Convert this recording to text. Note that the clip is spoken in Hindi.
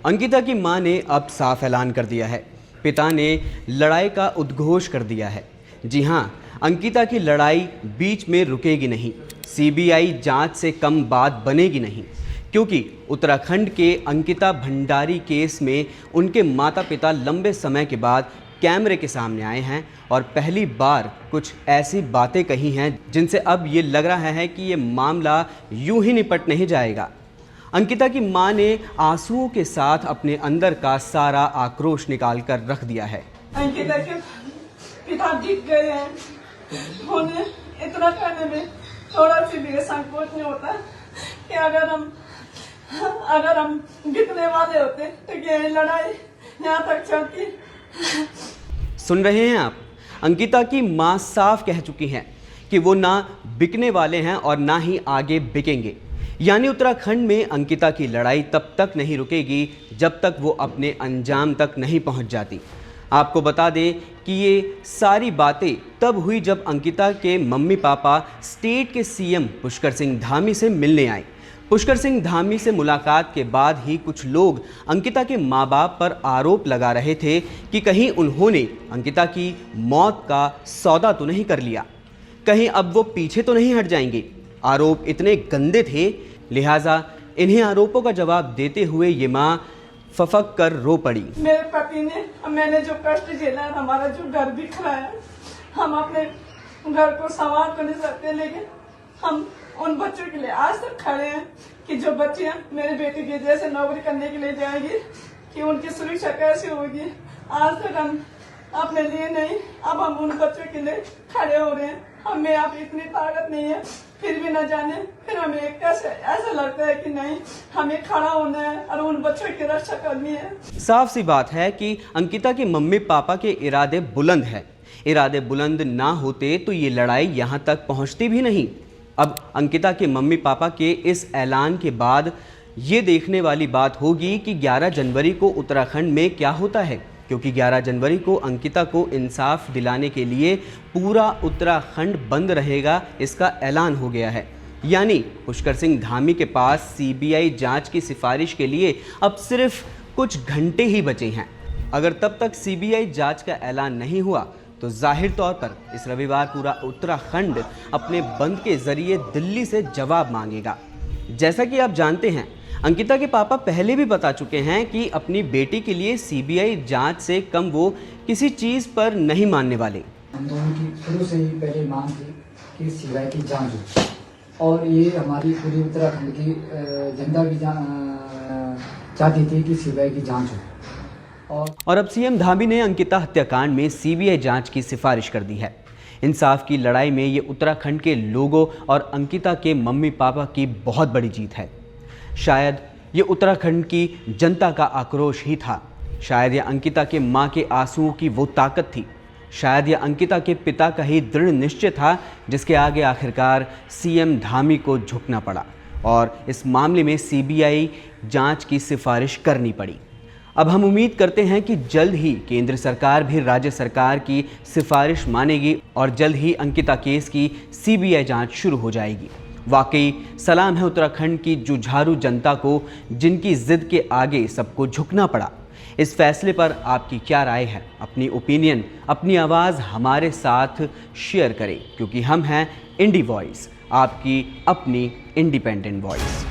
अंकिता की मां ने अब साफ ऐलान कर दिया है। पिता ने लड़ाई का उद्घोष कर दिया है। जी हां, अंकिता की लड़ाई बीच में रुकेगी नहीं। सीबीआई जांच से कम बात बनेगी नहीं, क्योंकि उत्तराखंड के अंकिता भंडारी केस में उनके माता पिता लंबे समय के बाद कैमरे के सामने आए हैं और पहली बार कुछ ऐसी बातें कही हैं जिनसे अब ये लग रहा है कि ये मामला यूं ही निपट नहीं जाएगा। अंकिता की मां ने आंसुओं के साथ अपने अंदर का सारा आक्रोश निकाल कर रख दिया है। अंकिता के पिता दिख गए हैं। उन्हें इतना करने में थोड़ा सी भी संकोच नहीं होता कि अगर हम दिखने वाले होते तो ये लड़ाई यहाँ तक चलती। सुन रहे हैं आप, अंकिता की मां साफ कह चुकी हैं कि वो ना बिकने वाले हैं और ना ही आगे बिकेंगे। यानी उत्तराखंड में अंकिता की लड़ाई तब तक नहीं रुकेगी जब तक वो अपने अंजाम तक नहीं पहुंच जाती। आपको बता दें कि ये सारी बातें तब हुई जब अंकिता के मम्मी पापा स्टेट के सीएम पुष्कर सिंह धामी से मिलने आए। पुष्कर सिंह धामी से मुलाकात के बाद ही कुछ लोग अंकिता के माँ बाप पर आरोप लगा रहे थे कि कहीं उन्होंने अंकिता की मौत का सौदा तो नहीं कर लिया, कहीं अब वो पीछे तो नहीं हट जाएंगे। आरोप इतने गंदे थे, लिहाजा इन्हीं आरोपों का जवाब देते हुए ये माँ फफक कर रो पड़ी। मेरे पति ने, मैंने जो कष्ट झेला है, हमारा जो घर बिखरा है, हम अपने घर को संभाल तो नहीं सकते, लेकिन हम उन बच्चों के लिए आज तक खड़े हैं कि जो बच्चियां मेरे बेटे के जैसे नौकरी करने के लिए जाएंगी कि उनकी सुरक्षा कैसे होगी। आज तक हम अपने लिए नहीं, अब हम उन बच्चों के लिए खड़े हो रहे हैं। हमें अब इतनी ताकत नहीं है, फिर भी न जाने फिर हमें कैसे ऐसा लगता है कि नहीं, हमें खड़ा होना है और उन बच्चों की रक्षा करनी है। साफ सी बात है कि अंकिता के मम्मी पापा के इरादे बुलंद हैं। इरादे बुलंद ना होते तो ये लड़ाई यहाँ तक पहुँचती भी नहीं। अब अंकिता के मम्मी पापा के इस ऐलान के बाद ये देखने वाली बात होगी कि 11 जनवरी को उत्तराखंड में क्या होता है, क्योंकि 11 जनवरी को अंकिता को इंसाफ दिलाने के लिए पूरा उत्तराखंड बंद रहेगा, इसका ऐलान हो गया है। यानी पुष्कर सिंह धामी के पास सीबीआई जांच की सिफारिश के लिए अब सिर्फ कुछ घंटे ही बचे हैं। अगर तब तक सीबीआई जांच का ऐलान नहीं हुआ तो जाहिर तौर पर इस रविवार पूरा उत्तराखंड अपने बंद के जरिए दिल्ली से जवाब मांगेगा। जैसा कि आप जानते हैं, अंकिता के पापा पहले भी बता चुके हैं कि अपनी बेटी के लिए सीबीआई जांच से कम वो किसी चीज़ पर नहीं मानने वाले। हम दोनों की शुरू से ही पहले मांग थी कि सीबीआई की जांच हो, और ये हमारी पूरी उत्तराखंड की जनता भी चाहती थी कि सीबीआई की जांच हो। और अब सीएम धामी ने अंकिता हत्याकांड में सीबीआई जांच की सिफारिश कर दी है। इंसाफ की लड़ाई में ये उत्तराखंड के लोगों और अंकिता के मम्मी पापा की बहुत बड़ी जीत है। शायद ये उत्तराखंड की जनता का आक्रोश ही था। शायद ये अंकिता के मां के आंसुओं की वो ताकत थी। शायद ये अंकिता के पिता का ही दृढ़ निश्चय था जिसके आगे आखिरकार सीएम धामी को झुकना पड़ा और इस मामले में सीबीआई जांच की सिफारिश करनी पड़ी। अब हम उम्मीद करते हैं कि जल्द ही केंद्र सरकार भी राज्य सरकार की सिफारिश मानेगी और जल्द ही अंकिता केस की सीबीआई जांच शुरू हो जाएगी। वाकई सलाम है उत्तराखंड की जुझारू जनता को, जिनकी जिद के आगे सबको झुकना पड़ा। इस फैसले पर आपकी क्या राय है? अपनी ओपिनियन, अपनी आवाज़ हमारे साथ शेयर करें, क्योंकि हम हैं इंडी वॉइस, आपकी अपनी इंडिपेंडेंट वॉइस।